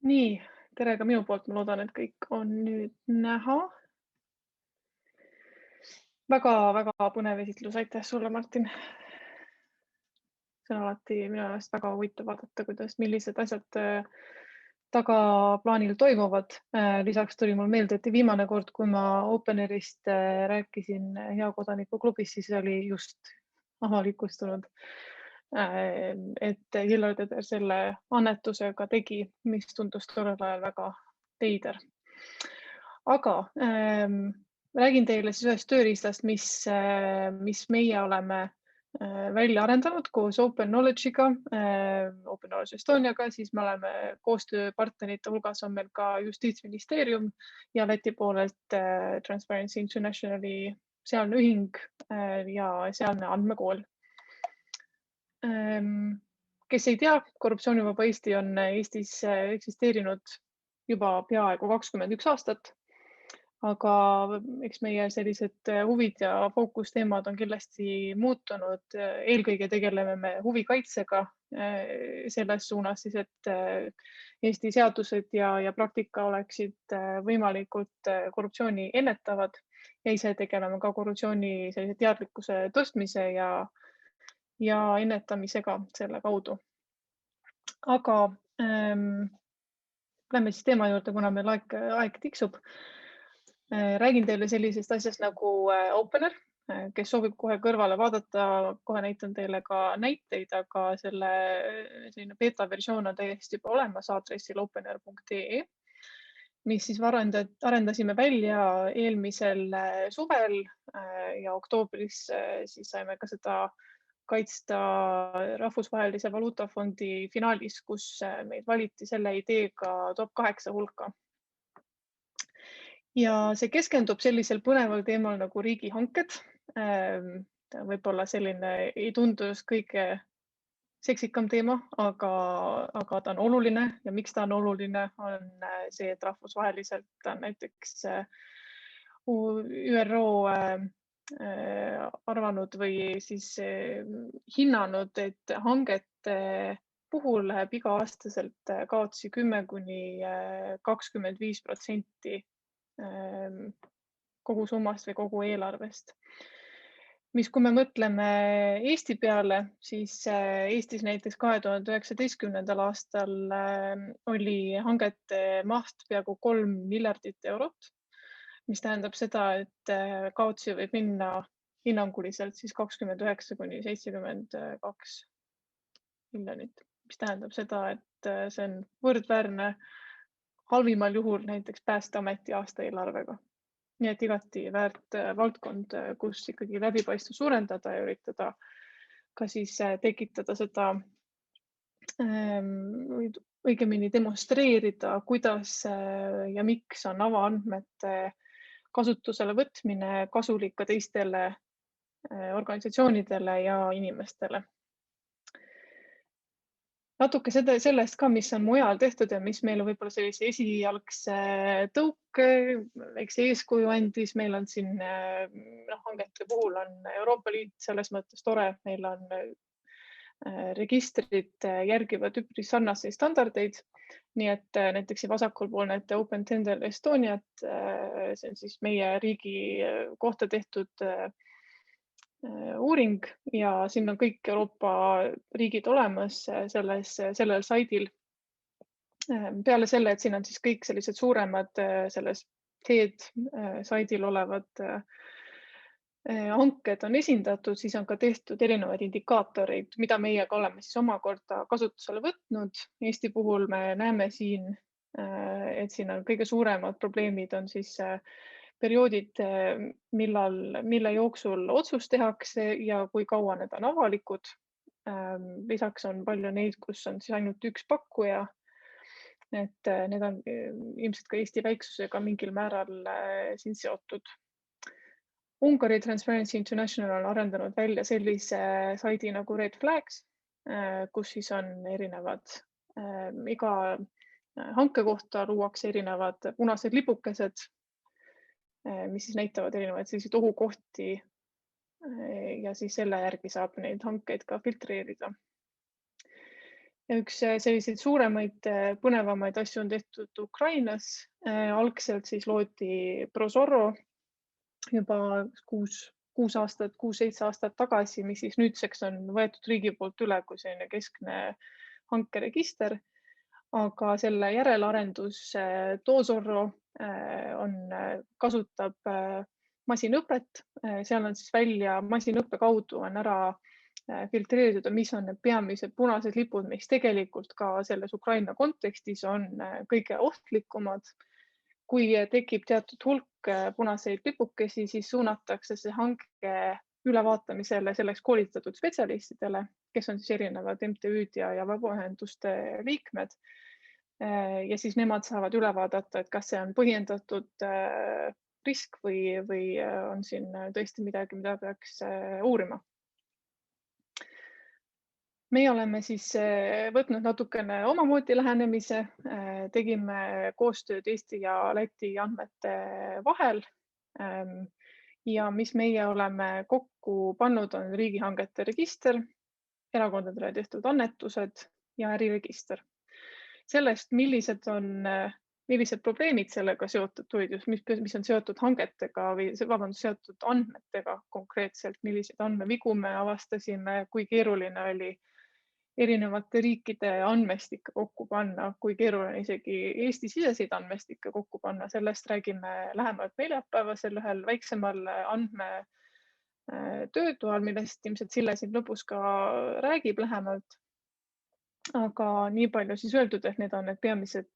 Nii, tere ka minu poolt, ma loodan, et kõik on nüüd näha. Väga-väga põnev esitlus, aitäh sulle, Martin. See on alati minu meelest väga huvitav vaadata, millised asjad tagaplaanil toimuvad. Lisaks tuli mul meelde, et viimane kord, kui ma Openerist rääkisin Hea Kodaniku klubis, siis oli just avalikustunud, et Hillar Teder selle annetusega tegi, mis tundus tollel ajal väga veider. Aga räägin teile siis ühest tööriistast, mis meie oleme välja arendanud koos Open Knowledge'iga, Open Knowledge Estoniaga, siis me oleme koostööpartnerite hulgas on meil ka Justiitsministeerium ja Läti poolelt Transparency Internationali sealne ühing ja sealne andmekool. Kes ei tea, korruptsioonivaba Eesti on Eestis eksisteerinud juba peaaegu 21 aastat. Aga eks meie sellised huvid ja fookusteemad on kindlasti muutunud. Eelkõige tegeleme me huvikaitsega selles suunas, siis et Eesti seadused ja praktika oleksid võimalikult korruptsiooni ennetavad ja ise tegeleme ka korruptsiooni sellise teadlikkuse tõstmise ja ennetamisega selle kaudu. Aga lähme siis teema juurde, kuna meil aeg tiksub. Räägin teile sellisest asjast nagu Opener, kes soovib kohe kõrvale vaadata, kohe näitan teile ka näiteid, aga selline beta versioon on täiesti juba olemas aadressil opener.ee, mis siis arendasime välja eelmisel suvel ja oktoobris siis saime ka seda kaitsta Rahvusvahelise Valuutafondi finaalis, kus meid valiti selle ideega top 8 hulka. Ja see keskendub sellisel põneval teemal nagu riigihanked. Võib-olla selline ei tundu just kõige seksikam teema, aga ta on oluline ja miks ta on oluline, on see, et rahvusvaheliselt on näiteks ÜRO arvanud või siis hinnanud, et hangete puhul läheb iga-aastaselt kaotsi 10–25% kogu summast või kogu eelarvest. Kui me mõtleme Eesti peale, siis Eestis näiteks 2019. aastal oli hangete maht peaaegu 3 miljardit eurot, mis tähendab seda, et kaotsi võib minna hinnanguliselt siis 29–72 miljonit, mis tähendab seda, et see on võrdväärne halvimal juhul näiteks Päästeameti aastaeelarvega. Nii et igati väärt valdkond, kus ikkagi läbipaistvust suurendada ja üritada ka siis tekitada seda õigemini demonstreerida, kuidas ja miks on avaandmete kasutusele võtmine kasulik ka teistele organisatsioonidele ja inimestele. Natuke sellest ka, mis on mujal tehtud ja mis meil võib-olla sellise esialgse tõuke, väikse eeskuju andis. Meil on siin hangete puhul on Euroopa Liit selles mõttes tore, meil on registrid järgivad üpris sarnaseid standardeid. Nii et näiteks vasakul pool näete Open Tender Estoniat, see on siis meie riigi kohta tehtud uuring ja siin on kõik Euroopa riigid olemas sellel saidil. Peale selle, et siin on siis kõik sellised suuremad selles TED saidil olevad hanked on esindatud, siis on ka tehtud erinevaid indikaatoreid, mida meie ka oleme siis omakorda kasutusele võtnud. Eesti puhul me näeme siin, et siin on kõige suuremad probleemid on siis perioodid, mille jooksul otsus tehakse ja kui kaua need on avalikud. Lisaks on palju neid, kus on siis ainult üks pakkuja. Et need on ilmselt ka Eesti väiksusega mingil määral siin seotud. Ungari Transparency International on arendanud välja sellise saidi nagu Red Flags, kus siis on erinevad, iga hanke kohta luuakse erinevad punased lipukesed, mis siis näitavad erinevaid selliseid ohukohti ja siis selle järgi saab neid hankeid ka filtreerida. ja üks selliseid suuremaid põnevamaid asju on tehtud Ukrainas. Algselt siis loodi ProZorro juba 6-7 aastat tagasi, mis siis nüüdseks on võetud riigi poolt üle kui selline keskne hankeregister. Aga selle järelarendus ToZorro kasutab masinõpet. Seal on siis välja masinõppe kaudu on ära filtreeritud, mis on need peamised punased lipud, mis tegelikult ka selles Ukraina kontekstis on kõige ohtlikumad. Kui tekib teatud hulk punaseid lipukesi, siis suunatakse see hanke ülevaatamisele selleks koolitatud spetsialistidele, kes on siis erinevad MTÜ-d ja vabaühenduste liikmed. Ja siis nemad saavad üle vaadata, et kas see on põhjendatud risk või on siin tõesti midagi, mida peaks uurima. Meie oleme siis võtnud natukene omamoodi lähenemise, tegime koostööd Eesti ja Läti andmete vahel. Ja mis meie oleme kokku pannud, on riigihangete register, erakondadele tehtud annetused ja äriregister. Sellest, millised probleemid sellega seotud tulid, just mis on seotud hangetega või seotud andmetega konkreetselt, milliseid andmevigu me avastasime, kui keeruline oli erinevate riikide andmestikke kokku panna, kui keeruline isegi Eesti-siseseid andmestikke kokku panna. Sellest räägime lähemalt neljapäevasel ühel väiksemal andmetöötoal, millest ilmselt Sille siin lõpus ka räägib lähemalt. Aga nii palju siis öeldud, et need on need peamised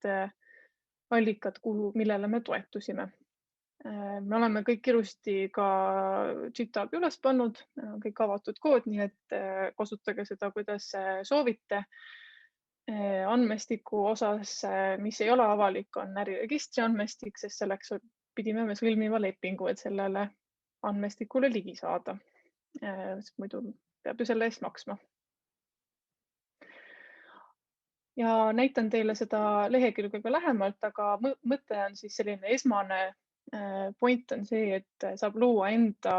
allikad, millele me toetusime. Me oleme kõik ilusti ka GitHubi üles pannud, kõik avatud kood, nii et kasutage seda, kuidas soovite. Andmestiku osas, mis ei ole avalik, on äriregistri andmestik, sest selleks pidime me sõlmima lepingu, et sellele andmestikule ligi saada. Muidu peab ju selle eest maksma. Ja näitan teile seda lehekülge ka lähemalt, aga mõte on siis selline esmane point on see, et saab luua enda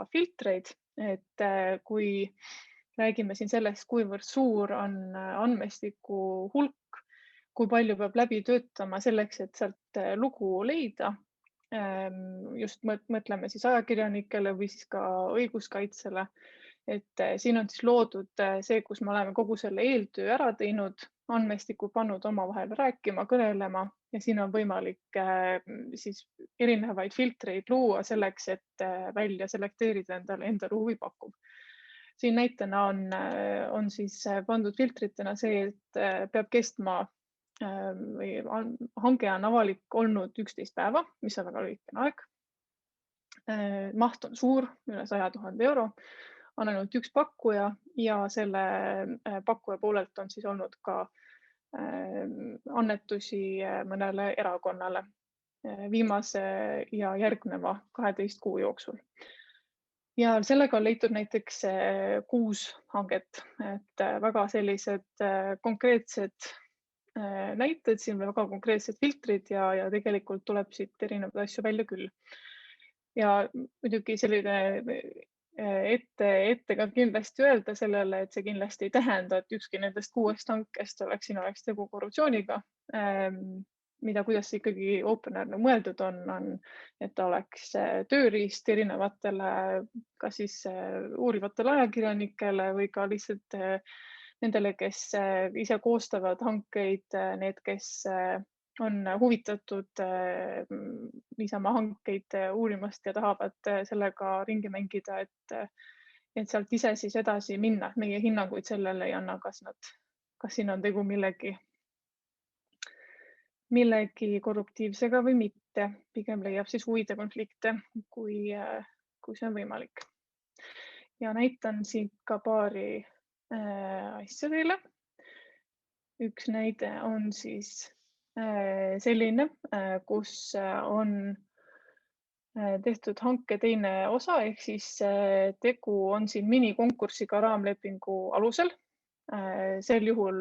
filtreid, et kui räägime siin sellest, kuivõrd suur on andmestiku hulk, kui palju peab läbi töötama selleks, et sealt lugu leida. Just mõtleme siis ajakirjanikele või siis ka õiguskaitsele. Et siin on siis loodud see, kus me oleme kogu selle eeltöö ära teinud, andmestiku pannud omavahel rääkima, kõnelema ja siin on võimalik siis erinevaid filtreid luua selleks, et välja selekteerida endale huvi pakkuv. Siin näitena on siis pandud filtritena see, et peab kestma või hange on avalik olnud 11 päeva, mis on väga lühikene aeg. Maht on suur, üle 100 000 euro. On ainult üks pakkuja ja selle pakkuja poolelt on siis olnud ka annetusi mõnele erakonnale viimase ja järgneva 12 kuu jooksul. Ja sellega on leitud näiteks 6 hanget, et väga sellised konkreetsed näited siin, väga konkreetsed filtrid ja tegelikult tuleb siit erinevaid asju välja küll. Ja muidugi selline ette ka kindlasti öelda sellele, et see kindlasti ei tähenda, et ükski nendest 6 hankest siin oleks tegu korruptsiooniga. Kuidas see ikkagi OpenAI mõeldud on, et ta oleks tööriist erinevatele, ka siis uurivatele ajakirjanikele või ka lihtsalt nendele, kes ise koostavad hankeid, need, kes on huvitatud niisama hankeid uurimast ja tahavad sellega ringi mängida, et sealt ise siis edasi minna. Meie hinnanguid sellele ei anna, kas siin on tegu millegi korruptiivsega või mitte. Pigem leiab siis huvide konflikte, kui see on võimalik. Ja näitan siit ka paari asja teile. Üks näide on siis selline, kus on tehtud hanke teine osa, ehk siis tegu on siin minikonkursiga raamlepingu alusel. Sel juhul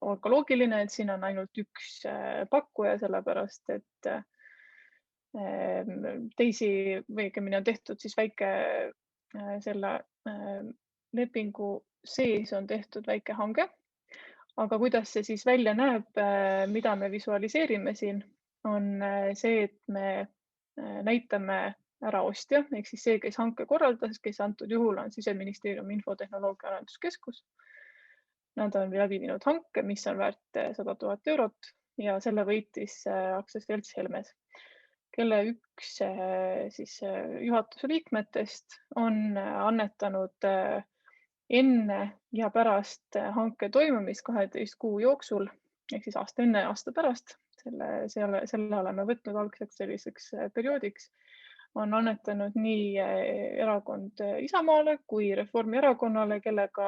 on ka loogiline, et siin on ainult üks pakkuja, sellepärast et teisi või õigemini on tehtud siis väike selle lepingu sees on tehtud väike hange. Aga kuidas see siis välja näeb, mida me visualiseerime siin, on see, et me näitame ära ostja ehk siis see, kes hanke korraldas, kes antud juhul on Siseministeeriumi infotehnoloogia arenduskeskus. Nad on läbi viinud hanke, mis on väärt 100 000 eurot ja selle võitis aktsiaselts Helmes, kelle üks siis juhatuse liikmetest on annetanud enne ja pärast hanke toimumist 12 kuu jooksul ehk siis aasta enne ja aasta pärast, selle oleme võtnud algseks selliseks perioodiks, on annetanud nii erakond Isamaale kui Reformierakonnale, kellega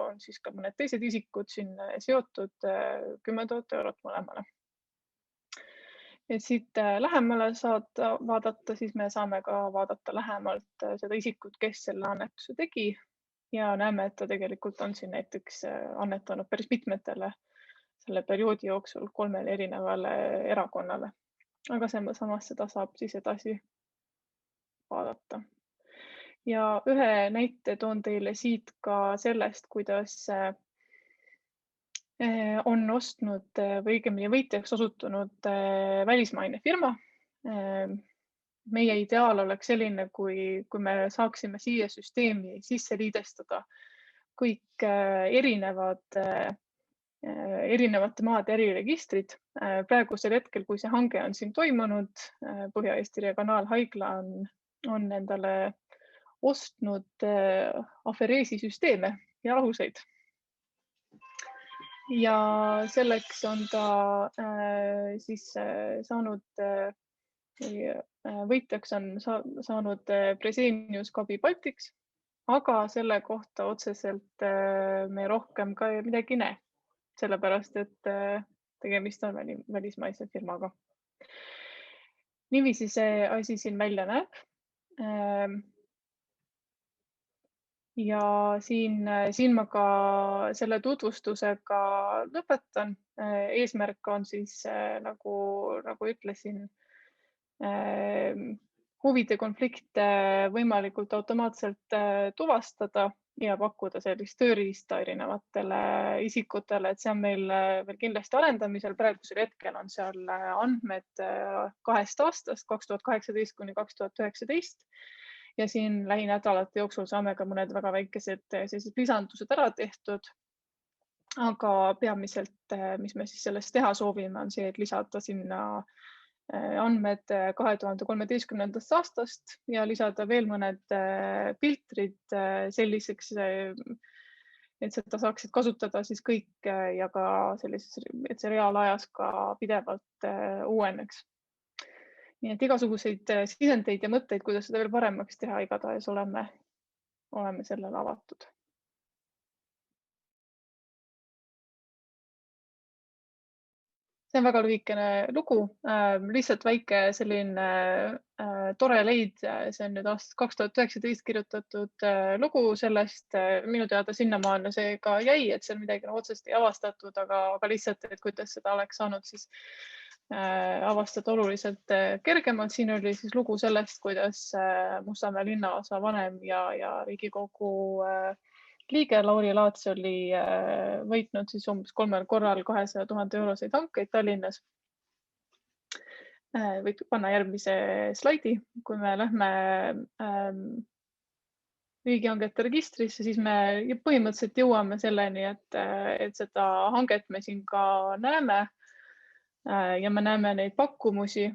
on siis ka mõned teised isikud siin seotud 10 000 eurot mõlemale. Et siit lähemale saada vaadata, siis me saame ka vaadata lähemalt seda isikut, kes selle annetuse tegi ja näeme, et ta tegelikult on siin näiteks annetanud päris mitmetele selle perioodi jooksul 3 erinevale erakonnale. Aga samas seda saab siis edasi vaadata. Ja ühe näite toon teile siit ka sellest, kuidas on ostnud või õigemini võitjaks osutunud välismaine firma. Meie ideaal oleks selline, kui me saaksime siia süsteemi sisse liidestada kõik erinevate maade äriregistrid. Praegusel hetkel, kui see hange on siin toimunud, Põhja-Eesti Regionaalhaigla on endale ostnud Afereesi süsteeme ja lahuseid. Ja selleks on ta siis saanud, võitjaks on saanud Fresenius Kabi Baltics, aga selle kohta otseselt me rohkem ka midagi ei näe, sellepärast et tegemist on välismaise firmaga. Niiviisi see asi siin välja näeb. Ja siin ma ka selle tutvustusega lõpetan. Eesmärk on siis, nagu ütlesin, huvide konflikte võimalikult automaatselt tuvastada ja pakkuda sellist tööriista erinevatele isikutele, et see on meil veel kindlasti arendamisel. Praegusel hetkel on seal andmed 2 aastast, 2018 kuni 2019. Ja siin lähinädalate jooksul saame ka mõned väga väikesed sellised lisandused ära tehtud. Aga peamiselt, mis me siis sellest teha soovime, on see, et lisada sinna andmed 2013. aastast ja lisada veel mõned filtrid selliseks, et seda saaksid kasutada siis kõik ja ka sellises, et see reaalajas ka pidevalt uueneks. Nii et igasuguseid sisendeid ja mõtteid, kuidas seda veel paremaks teha, igatahes oleme sellele avatud. See on väga lühikene lugu, lihtsalt väike selline tore leid. See on nüüd aastast 2019 kirjutatud lugu sellest. Minu teada sinnamaale see ka jäi, et seal midagi otsest ei avastatud, aga lihtsalt, et kuidas seda oleks saanud siis avastada oluliselt kergemalt. Siin oli siis lugu sellest, kuidas Mustamäe linnaosa vanem ja Riigikogu liige Lauri Laats oli võitnud siis umbes 3 korral 200 000 euroseid hankeid Tallinnas. Võid panna järgmise slaidi. Kui me lähme riigihangete registrisse, siis me põhimõtteliselt jõuame selleni, et seda hanget me siin ka näeme ja me näeme neid pakkumusi.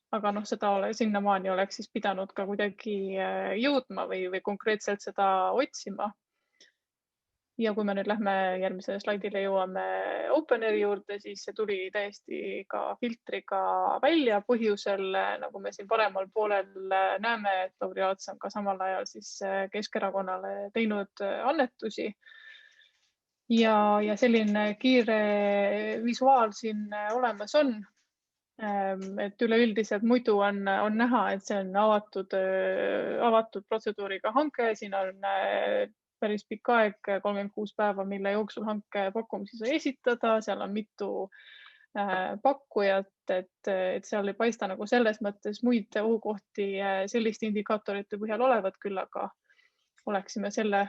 Aga seda sinnamaani oleks siis pidanud ka kuidagi jõudma või konkreetselt seda otsima. Ja kui me nüüd lähme järgmisele slaidile, jõuame OpenAI juurde, siis see tuli täiesti ka filtriga välja põhjusel, nagu me siin paremal poolel näeme, et Lauri Laats on ka samal ajal siis Keskerakonnale teinud annetusi. Ja selline kiire visuaal siin olemas on. Et üleüldiselt muidu on näha, et see on avatud protseduuriga hanke. Siin on päris pikk aeg, 36 päeva, mille jooksul hanke pakkumisi sai esitada. Seal on mitu pakkujat, et seal ei paista nagu selles mõttes muid ohukohti selliste indikaatorite põhjal olevat, küll aga oleksime selle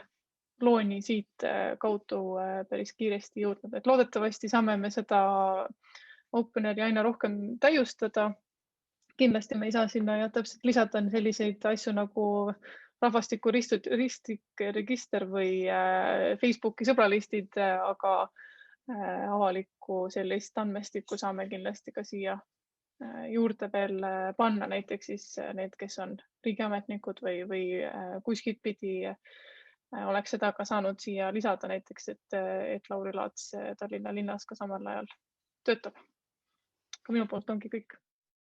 looni siit kaudu päris kiiresti jõudnud, et loodetavasti saame me seda OpenAI aina rohkem täiustada. Kindlasti me ei saa sinna täpselt lisada selliseid asju nagu rahvastiku ristikregister või Facebooki sõbralistid, aga avalikku sellist andmestikku saame kindlasti ka siia juurde veel panna, näiteks siis need, kes on riigiametnikud või kuskilt pidi oleks seda ka saanud siia lisada, näiteks, et Lauri Laats Tallinna linnas ka samal ajal töötab. Ka minu poolt ongi kõik.